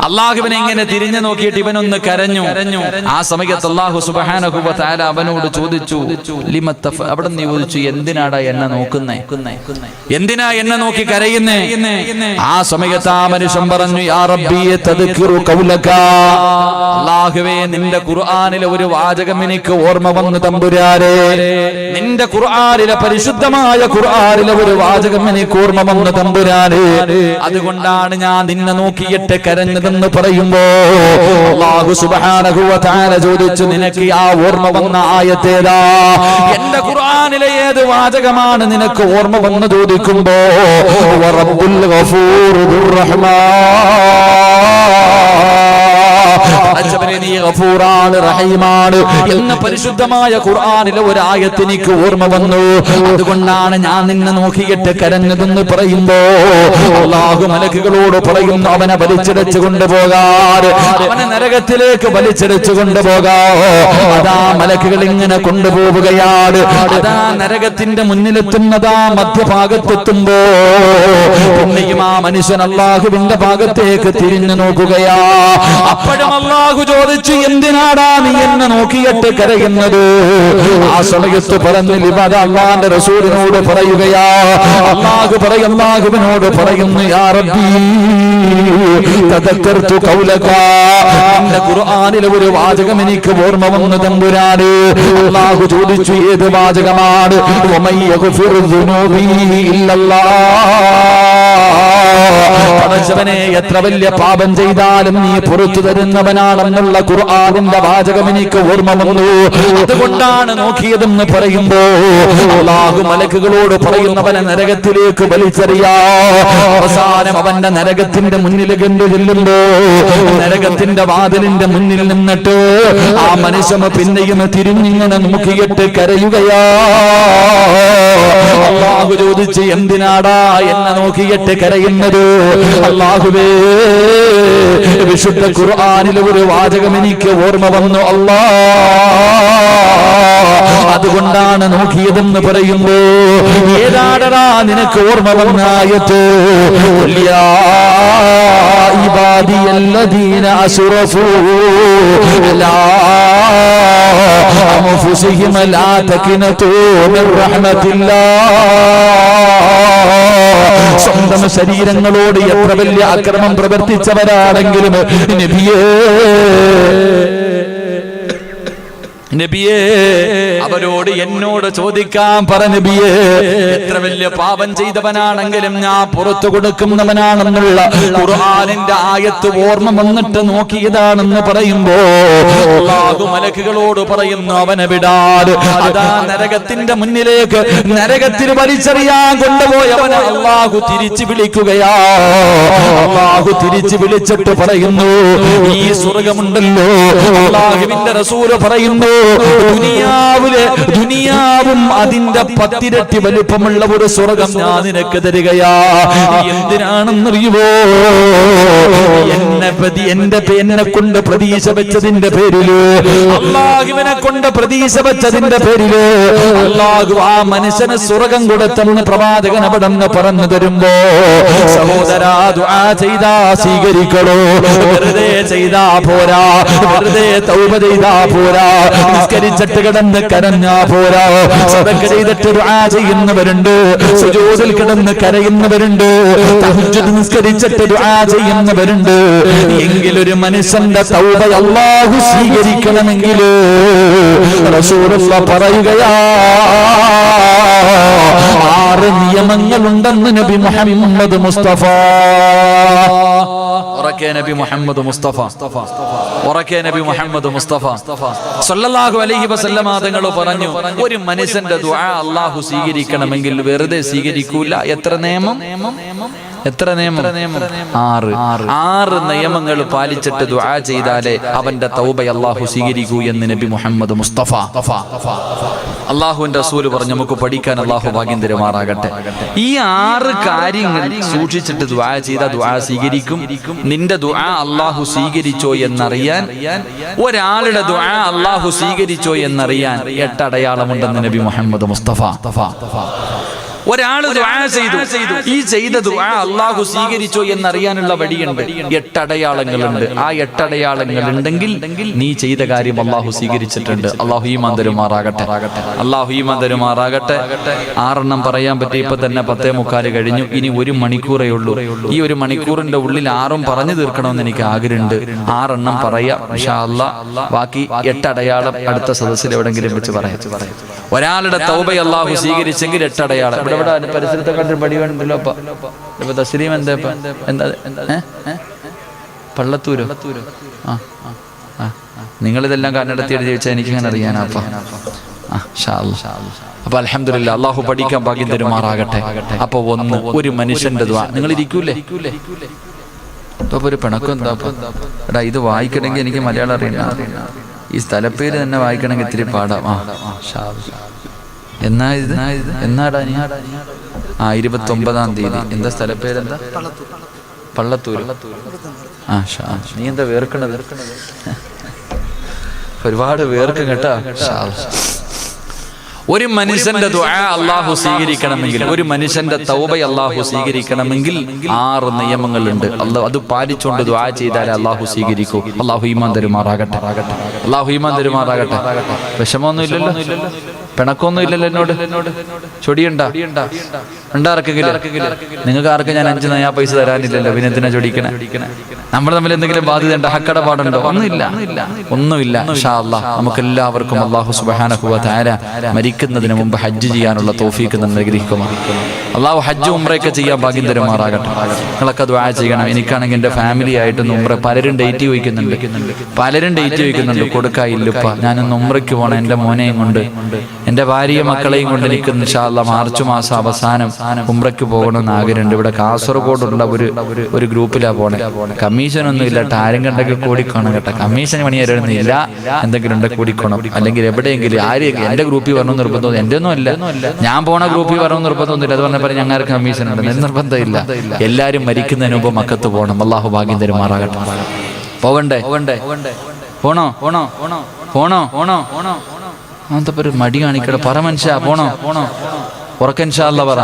അള്ളാഹുവിനെ ഇങ്ങനെ തിരിഞ്ഞു നോക്കിയിട്ട് ഇവനൊന്ന് കരഞ്ഞു. ആ സമയത്ത് അല്ലാഹു സുബ്ഹാനഹു വ തആല അവനോട് ചോദിച്ചു, അവിടെ നിന്ന് ചോദിച്ചു, എന്തിനാടാ എന്നെ നോക്കുന്നേ, എന്തിനാ എന്നെ നോക്കി കരയുന്നേ? ആ സമയത്ത് ആ മനുഷ്യൻ പറഞ്ഞു, യാ റബ്ബി തദ്കിറു ഖൗലക, അല്ലാഹുവേ നിന്റെ ഖുർആനിലെ ഒരു വാചകം എനിക്ക് ഓർമ്മ വന്നു തമ്പുരാനെ. നിന്റെ ഖുർആനിലെ പരിശുദ്ധമായ ഖുർആനിലെ ഒരു വാചകം എനിക്ക് ഓർമ്മ വന്നു തമ്പുരാനെ. അതുകൊണ്ടാണ് ഞാൻ നിന്നെ നോക്കിയിട്ട് കരഞ്ഞതെന്ന് പറയുമ്പോ അല്ലാഹു സുബ്ഹാനഹു വ തആല ചോദിച്ചു, നിനക്ക് ആ ഓർമ്മ വന്ന ആയത്തേതാ? എന്റെ ഖുർആനിലെ ഏത് വാചകമാണ് നിനക്ക് ഓർമ്മ വന്ന് ചോദിക്കുമ്പോ റബ്ബുൽ ഗഫൂറുർ റഹ്മാൻ, നീ ഗഫൂറാണ് റഹീമാണ് എന്ന പരിശുദ്ധമായ ഖുർആനിലെ ഒരു ആയത്ത് എനിക്ക് ഓർമ്മ വന്നു. അതുകൊണ്ടാണ് ഞാൻ നിന്നെ നോക്കിയിട്ട് കരഞ്ഞതെന്ന് പറയുമ്പോ അല്ലാഹു മലക്കുകളോട് പറയുന്നു, അവനെ വലിച്ചിടച്ചു കൊണ്ടുപോകാൻ, അവനെ നരകത്തിലേക്ക് വലിച്ചിടച്ചു കൊണ്ടുപോകാം. അതാ മലക്കുകൾ ഇങ്ങനെ കൊണ്ടുപോവുകയാണ്. അതാ നരകത്തിന്റെ മുന്നിലെത്തുന്നതാ മധ്യഭാഗത്തെത്തുമ്പോ പിന്നെയും ആ മനുഷ്യൻ അല്ലാഹുവിന്റെ ഭാഗത്തേക്ക് തിരിഞ്ഞു നോക്കുകയാ. അപ്പോഴും അല്ലാഹു ചോദിച്ചു, എന്തിനാടാ നീ എന്നെ നോക്കിയിട്ട് കരയുന്നത്? ആ സമയത്ത് പറഞ്ഞു, ലിബദ, അല്ലാഹുവിന്റെ റസൂലിനോട് പറയുകയാ. അല്ലാഹുവിനോട് പറയുന്നു, യാ റബ്ബി തദക്കർതു ഖൗലക, നിന്റെ ഖുർആനിലെ ഒരു വാചകം എനിക്ക് ഓർമ്മ വന്നു തമ്പുരാനെ. അല്ലാഹു ചോദിച്ചു, ഏത് വാചകമാണ്? വമൻ യഗ്ഫിറു ദുനൂബി ഇല്ലല്ലാഹ്, പടച്ചവനെ എത്ര വലിയ പാപം ചെയ്താലും നീ പുറത്തു തരുന്നവനാണെന്നുള്ള ഖുർആനിന്റെ വാചകം എനിക്ക് ഓർമ്മ വന്നു. അതുകൊണ്ടാണ് നോക്കിയതെന്ന് പറയുമ്പോ അല്ലാഹു മലക്കുകളോട് പറയുന്നവനെ നരകത്തിലേക്ക് വലിച്ചെറിയാ. അവസാനം അവന്റെ നരകത്തിന്റെ മുന്നിൽ കണ്ടു ചെല്ലുമ്പോ നരകത്തിന്റെ വാതിലിന്റെ മുന്നിൽ നിന്നിട്ട് ആ മനുഷ്യന് പിന്നെയും തിരിഞ്ഞിങ്ങനെ നോക്കിയിട്ട് കരയുകയാ. അല്ലാഹു ചോദിച്ച് എന്തിനാടാ എന്നെ നോക്കിയിട്ട് കരയുന്നത്? അല്ലാഹുവേ, വിശുദ്ധ ഖുർആനിലെ ഒരു വാചകം എനിക്ക് ഓർമ്മ വന്നു അല്ലാ, അതുകൊണ്ടാണ് നോക്കിയതെന്ന് പറയുമ്പോ ഏതാടടാ നിനക്ക് ഓർമ്മ വന്ന ആയത്ത്? യാ ഇബാദിയല്ലദീന അസ്റഫൂ അലാ അൻഫുസിഹിം ലാ തഖ്നതൂ മിർ റഹ്മത്തില്ലാഹ്. സ്വന്തം ശരീരങ്ങളോട് എത്ര വലിയ അക്രമം പ്രവർത്തിച്ചവരാണെങ്കിലും നബിയേ അവരോട് എന്നോട് ചോദിക്കാൻ പറ നബിയേ, എത്ര വലിയ പാപം ചെയ്തവനാണെങ്കിലും ഞാൻ പുറത്തു കൊടുക്കുന്നവനാണെന്നുള്ള ഖുർആനിന്റെ ആയത്ത് ഓർമ്മ വന്നിട്ട് നോക്കിയതാണെന്ന് പറയുമ്പോ അല്ലാഹു മലക്കുകളോട് പറയുന്നു അവനെ വിടാതെ അതാ നരകത്തിന്റെ മുന്നിലേക്ക് നരകത്തിൽ വലിച്ചെറിയാൻ കൊണ്ടുപോയവനെ അല്ലാഹു തിരിച്ചു വിളിക്കുകയാ. അല്ലാഹു തിരിച്ചു വിളിച്ചിട്ട് പറയുന്നു ഈ സ്വർഗമുണ്ടല്ലോ, അല്ലാഹുവിന്റെ റസൂൽ പറയുന്നു ദുനിയാവും അതിന്റെ 10 ഇരട്ടി വലിപ്പമുള്ള ഒരു സ്വർഗം ഞാൻ നിനക്ക് തരികയാ. എന്തിനാണെന്നറിയുമോ? എന്നെ കൊണ്ട് പ്രതീക്ഷ വെച്ചതിന്റെ പേരില്, അല്ലാഹുവിനെ കൊണ്ട് പ്രതീക്ഷ വെച്ചതിന്റെ പേരില് അല്ലാഹു ആ മനുഷ്യന് സ്വർഗം കൊടുത്തെന്ന് പ്രവാചകൻ അവിടെ നിന്ന് പറഞ്ഞു തരുമ്പോ സഹോദരാ, ദുആ ചെയ്താ സ്വീകരിക്കണോ? വെറുതെ ചെയ്താ പോരാ, വെറുതെ തൗബ ചെയ്താ പോരാ, നിസ്കരിച്ചിട്ട് കിടന്ന് കരഞ്ഞാ പോരാ. സദഖ ചെയ്തിട്ട് ദുആ ചെയ്യുന്നവരുണ്ട്, സുജൂദിൽ കിടന്ന് കരയുന്നവരുണ്ട്, തഹജ്ജുദ് നിസ്കരിച്ചിട്ട് ദുആ ചെയ്യുന്നവരുണ്ട്. എങ്കിലൊരു മനുഷ്യന്റെ തൗബ അല്ലാഹു സ്വീകരിക്കണമെങ്കിൽ റസൂലുള്ളാഹി പറയുകയാ 6 നിയമങ്ങളുണ്ടെന്ന് നബി മുഹമ്മദ് മുസ്തഫ. ഉറക്കെ നബി മുഹമ്മദ് മുസ്തഫ, ഉറക്കെ നബി മുഹമ്മദ് മുസ്തഫ സല്ലല്ലാഹു അലൈഹി വസല്ലമ തങ്ങൾ പറഞ്ഞു, ഒരു മനുഷ്യന്റെ ദുആ അല്ലാഹു സ്വീകരിക്കണമെങ്കിൽ വെറുതെ സ്വീകരിക്കൂല. എത്ര നിയമം? 6 നിയമങ്ങൾ പാലിച്ചിട്ട് ദുആ ചെയ്താലേ അവന്റെ തൗബ അല്ലാഹു സ്വീകരിക്കൂ എന്ന് നബി മുഹമ്മദ് മുസ്തഫ. അല്ലാഹുവിന്റെ റസൂൽ പറഞ്ഞു, നമുക്ക് പഠിക്കാൻ അല്ലാഹു ഭാഗ്യം തരുമാറാകട്ടെ. ഈ 6 കാര്യങ്ങൾ സൂക്ഷിച്ചിട്ട് ദുആ ചെയ്താൽ ദുആ സ്വീകരിക്കും. നിന്റെ ദുആ അല്ലാഹു സ്വീകരിച്ചോ എന്നറിയാൻ, ഒരാളുടെ ദുആ അല്ലാഹു സ്വീകരിച്ചോ എന്നറിയാൻ 8 അടയാളമുണ്ടെന്ന് നബി മുഹമ്മദ് മുസ്തഫ. ഒരാൾ ദുആ ചെയ്തു, ഈ ചെയ്ത ദുആ അല്ലാഹു സ്വീകരിച്ചോ എന്നറിയാനുള്ള വഴിയുണ്ട്. 8 അടയാളങ്ങളുണ്ട്. ആ 8 അടയാളങ്ങൾ ഉണ്ടെങ്കിൽ നീ ചെയ്ത കാര്യം അല്ലാഹു സ്വീകരിച്ചിട്ടുണ്ട്. അല്ലാഹു ഈമാൻ തരുമാറാകട്ടെ, അല്ലാഹു ഈമാൻ തരുമാറാകട്ടെ. 6 പറയാൻ പറ്റി. ഇപ്പൊ തന്നെ 10:45 കഴിഞ്ഞു. ഇനി 1 മണിക്കൂറേ ഉള്ളൂ. ഈ 1 മണിക്കൂറിന്റെ ഉള്ളിൽ 6 പറഞ്ഞു തീർക്കണമെന്ന് എനിക്ക് ആഗ്രഹമുണ്ട്. 6 പറയാം ഇൻഷാ അല്ലാഹ്. ബാക്കി 8 അടയാളം അടുത്ത സദസ്സിൽ എവിടെങ്കിലും വെച്ച് പറയാം. ഒരാളുടെ തൗബ അല്ലാഹു സ്വീകരിച്ചെങ്കിൽ 8 അടയാളം. ഇവിടെ പരിസരത്തെ കണ്ടൊരു പടി വേണ്ടല്ലോ. ഇപ്പൊ തസ്ലീം എന്താ പള്ളത്തൂരോ? നിങ്ങളിതെല്ലാം കണ്ണെടുത്തി എഴുതി വെച്ചാൽ എനിക്കിങ്ങനെ അറിയാനാ. അപ്പൊ അൽഹംദുലില്ലാ, അല്ലാഹു പഠിക്കാൻ ഭാഗ്യം തരുമാറാകട്ടെ. അപ്പൊ ഒരു മനുഷ്യന്റെ ദുആ. നിങ്ങൾ ഇരിക്കൂലേ? ഇപ്പൊ ഒരു പിണക്കം എന്താ? എടാ, ഇത് വായിക്കണമെങ്കിൽ എനിക്ക് മലയാളം അറിയണം. ഈ സ്ഥലപ്പേര് തന്നെ വായിക്കണമെങ്കിൽ ഇത്തിരി പാടാം. എന്നാടാ 29-ാം തീയതി. എന്താ സ്ഥലപ്പേരെന്താ? പള്ളത്തൂര്. നീ എന്താ വേർക്കണത്? ഒരുപാട് വേർക്കും കേട്ടാ. ഒരു മനുഷ്യന്റെ ദുആ അല്ലാഹു സ്വീകരിക്കണമെങ്കിൽ, ഒരു മനുഷ്യന്റെ തൗബ അല്ലാഹു സ്വീകരിക്കണമെങ്കിൽ 6 നിയമങ്ങളുണ്ട്. അത് പാലിച്ചുകൊണ്ട് ദുആ ചെയ്താലേ അല്ലാഹു സ്വീകരിക്കൂ. അല്ലാഹു ഈമാൻ തരുമാറാകട്ടെ, അല്ലാഹു ഈമാൻ തരുമാറാകട്ടെ. വിഷമമൊന്നും ഇല്ലല്ലോ? പിണക്കൊന്നും ഇല്ലല്ലോ എന്നോട്? ചൊടിയുണ്ടാ ഉണ്ടാർക്കെങ്കിലും? നിങ്ങൾക്ക് ആർക്കും ഞാൻ 5 നയാ പൈസ തരാനില്ലല്ലോ, പിന്നെ എന്തിനാ ചൊടിക്കണേ? നമ്മൾ തമ്മിൽ എന്തെങ്കിലും ബാധ്യത ഉണ്ടോ? ഹക്കടപാടുണ്ടോ? ഒന്നുമില്ല. ഇൻഷാ അല്ലാഹ് നമുക്ക് എല്ലാവർക്കും അല്ലാഹു സുബ്ഹാനഹു വ തആല മരിക്കുന്നതിന് മുമ്പ് ഹജ്ജ് ചെയ്യാനുള്ള തൗഫീഖ് അനുഗ്രഹിക്കുമാറാകട്ടെ. അല്ലാഹു ഹജ്ജ് ഉംറയൊക്കെ ചെയ്യാൻ ഭാഗ്യം തരുമാറാകട്ടെ. നിങ്ങളൊക്കെ ദുആ ചെയ്യണം. എനിക്കാണെങ്കിൽ എൻ്റെ ഫാമിലി ആയിട്ടൊന്ന് ഉംറ പലരും ഡേറ്റ് ചോദിക്കുന്നുണ്ട് കൊടുക്കായില്ലപ്പ. ഞാനൊന്ന് ഉംറയ്ക്ക് പോകണം എൻ്റെ മോനെയും കൊണ്ട്, എൻ്റെ ഭാര്യയും മക്കളെയും കൊണ്ട്. എനിക്ക് ഇൻഷാ അല്ലാഹ് മാർച്ച് മാസം അവസാനം ഉംറയ്ക്ക് പോകണമെന്ന് ആഗ്രഹമുണ്ട്. ഇവിടെ കാസർഗോഡുള്ള ഒരു ഗ്രൂപ്പിലാണ് പോണേ. കമ്മീഷനൊന്നും ഇല്ല, ആരും കണ്ടൊക്കെ കൂടിക്കോണം കേട്ടോ. കമ്മീഷൻ പണി തരുന്നില്ല, എന്തെങ്കിലും ഉണ്ടെങ്കിൽ കൂടിക്കോണം. അല്ലെങ്കിൽ എവിടെയെങ്കിലും ആരെയൊക്കെ എൻ്റെ ഗ്രൂപ്പിൽ വരണം നിർബന്ധം എൻ്റെ ഒന്നും അല്ല. ഞാൻ പോണ ഗ്രൂപ്പിൽ വരണം നിർബന്ധമൊന്നുമില്ല. അത് പറഞ്ഞപ്പോൾ ഞങ്ങൾക്ക് കമ്മീഷൻ ഉണ്ട്, നിർബന്ധമില്ല. എല്ലാവരും മരിക്കുന്നതിന് മുമ്പ് മക്കത്ത് പോകണം. അല്ലാഹു ഭാഗ്യം തരുമാറാകട്ടെ. പോകണ്ടേ? പോണോ? അങ്ങനത്തെ ഒരു മടി കാണിക്കട. പറ മനുഷ്യ, പോണോ? ഉറക്കെ ഇൻഷാ അല്ലാഹ് പറ.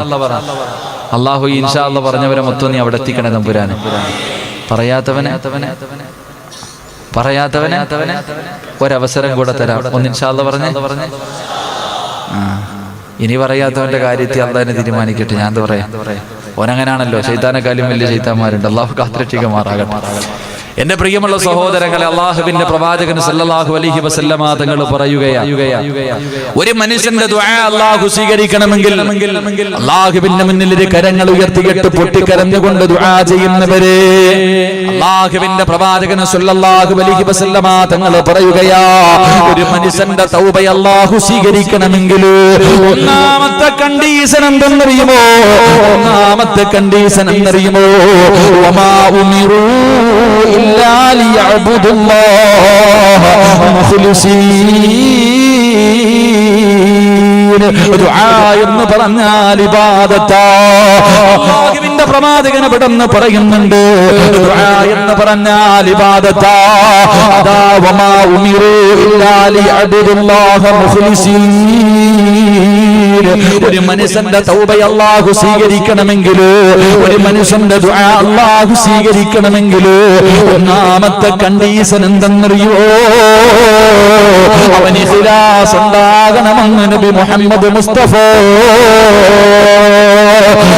അല്ലാഹു ഇൻഷാ അല്ലാഹ് പറഞ്ഞവരെ മൊത്തം നീ അവിടെ എത്തിക്കണേ തമ്പുരാനെ. പറയാത്തവനെ ഒരവസരം കൂടെ തരാം. ഒന്ന് ഇൻഷാ അല്ലാഹ് പറഞ്ഞേ. ഇനി പറയാത്തവന്റെ കാര്യത്തിൽ അള്ളാഹിനെ തീരുമാനിക്കട്ടെ. ഞാൻ എന്താ പറയാ, ഓനങ്ങനാണല്ലോ. ശൈത്താനെക്കാളും വലിയ ശൈത്താന്മാരുണ്ട്. അല്ലാഹു കാത്തുരക്ഷിക്കുമാറാകട്ടെ. എന്റെ പ്രിയമുള്ള സഹോദരങ്ങളെ, അല്ലാഹുവിന്റെ പ്രവാചകൻ സല്ലല്ലാഹു അലൈഹി വസല്ലമ തങ്ങൾ പറയുകയാണ്, ഒരു മനുഷ്യന്റെ ദുആ അല്ലാഹു സ്വീകരിക്കണമെങ്കിൽ അല്ലാഹുവിന്റെ മുന്നിൽ കരങ്ങൾ ഉയർത്തിയിട്ട് പൊട്ടിക്കരഞ്ഞുകൊണ്ട് ദുആ ചെയ്യുന്നവരെ അല്ലാഹുവിന്റെ പ്രവാചകൻ സല്ലല്ലാഹു അലൈഹി വസല്ലമ തങ്ങൾ പറയുകയാണ്, ഒരു മനുഷ്യന്റെ തൗബ അല്ലാഹു സ്വീകരിക്കണമെങ്കിൽ ഒന്നാമത്തെ കണ്ടീഷൻ എന്തെന്നറിയുമോ? വമാ ഉമിറൂ إلا ليعبدوا الله مخلصين. ദുആ എന്ന് പറഞ്ഞാൽ ഇബാദത്താ. അല്ലാഹുവിന്റെ പ്രവാചകൻ ഇവിടെന്ന് പറയുന്നുണ്ട്, ദുആ എന്ന് പറഞ്ഞാൽ ഇബാദത്താ. അതാ വമാ ഉമിറൂ ഇല്ലാ ലിയഅബ്ദുല്ലാഹ മുഖ്ലിസീൻ. ഒരു മനുഷ്യന്റെ തൗബ അല്ലാഹു സ്വീകരിക്കണമെങ്കിൽ, ഒരു മനുഷ്യന്റെ ദുആ അല്ലാഹു സ്വീകരിക്കണമെങ്കിൽ ഒന്നാമത്തെ കണ്ടീഷൻ എന്തെന്നറിയോ? അവന് ഇഖ്ലാസ് ഉണ്ടാകണമെന്ന് നബി മുഹമ്മദ് മുസ്തഫ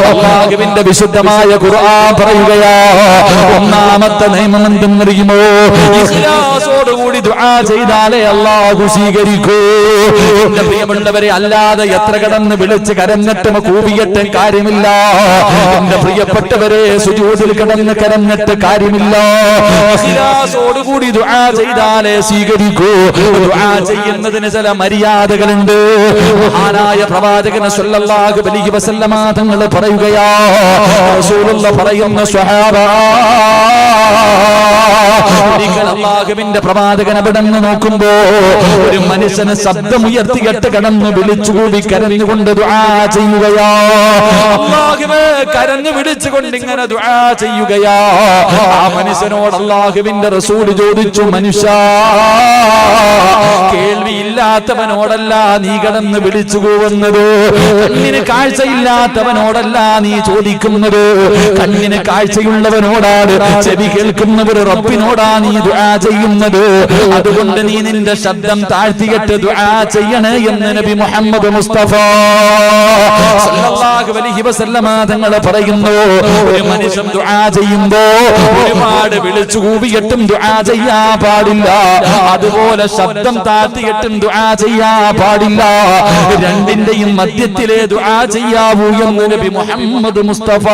അല്ലാഹുവിന്റെ വിശുദ്ധമായ ഖുർആൻ പറയുകയാ. ഒന്നാമത്തെ നിയമം എന്തെന്നറിയുമോ? ഇഖ്ലാസോടുകൂടി ദുആ ചെയ്താലേ അല്ലാഹു സ്വീകരിക്കൂ. എന്റെ പ്രിയമുള്ളവരെ, അല്ലാതെ എത്ര കടന്ന് വിളിച്ച് കരഞ്ഞിട്ടും കൂവിയിട്ടും കാര്യമില്ല. എന്റെ പ്രിയപ്പെട്ടവരെ, സുജൂദിൽ കിടന്ന് കരഞ്ഞിട്ട് കാര്യമില്ല. ഇഖ്ലാസോടുകൂടി ദുആ ചെയ്താലേ സ്വീകരിക്കൂ. ദുആ ചെയ്യുന്നതിന് ചില മര്യാദകളുണ്ട്. മഹാനായ പ്രവാചകൻ സല്ലല്ലാഹു അലൈഹി വസല്ലമ തങ്ങൾ പറയുകയാ, റസൂലുള്ളാഹി പറയുന്ന സ്വഹാബ, അല്ലാഹുവിന്റെ പ്രവാചകൻ അവിടെ നിന്ന് നോക്കുമ്പോ ഒരു മനുഷ്യന് ശബ്ദമുയർത്തിയിട്ട് കടന്ന് വിളിച്ചുകൂടി കരഞ്ഞുകൊണ്ട് ദുആ ചെയ്യുകയാ. അല്ലാഹുവേ, കരഞ്ഞു വിളിച്ചുകൊണ്ട് ഇങ്ങനെ ദുആ ചെയ്യുകയാ. ആ മനുഷ്യനോട് അല്ലാഹുവിന്റെ റസൂൽ ചോദിച്ചു, മനുഷ്യ, കേൾവിയില്ലാത്തവനോടല്ല നീ കടന്ന് വിളിച്ചു പോകുന്നത്, കണ്ണിന് കാഴ്ചയില്ലാത്തവനോടല്ല നീ ചോദിക്കുന്നത്, കണ്ണിന് കാഴ്ചയുള്ളവനോടാണ്, ചെവി കേൾക്കുന്നവർ റബ്ബിനോടാ നീ ദുആ ചെയ്യുന്നത്. അതുകൊണ്ട് നീ നിന്റെ ശബ്ദം താഴ്ത്തിയിട്ട് ദുആ ചെയ്യണേ എന്ന് നബി മുഹമ്മദ് മുസ്തഫ സല്ലല്ലാഹു അലൈഹി വസല്ലമ തങ്ങൾ പറയുന്നു. ഒരു മനുഷ്യൻ ദുആ ചെയ്യുമ്പോ ഒരുപാട് വിളിച്ചു കൂവിയിട്ടും ദുആ ചെയ്യാൻ പാടില്ല, അതുപോലെ ശബ്ദം താഴ്ത്തിയിട്ടും ദുആ ചെയ്യാൻ പാടില്ല. രണ്ടിന്റെയും മധ്യത്തിലെ ദുആ ചെയ്യാവൂ എന്ന് നബി മുഹമ്മദ് മുസ്തഫ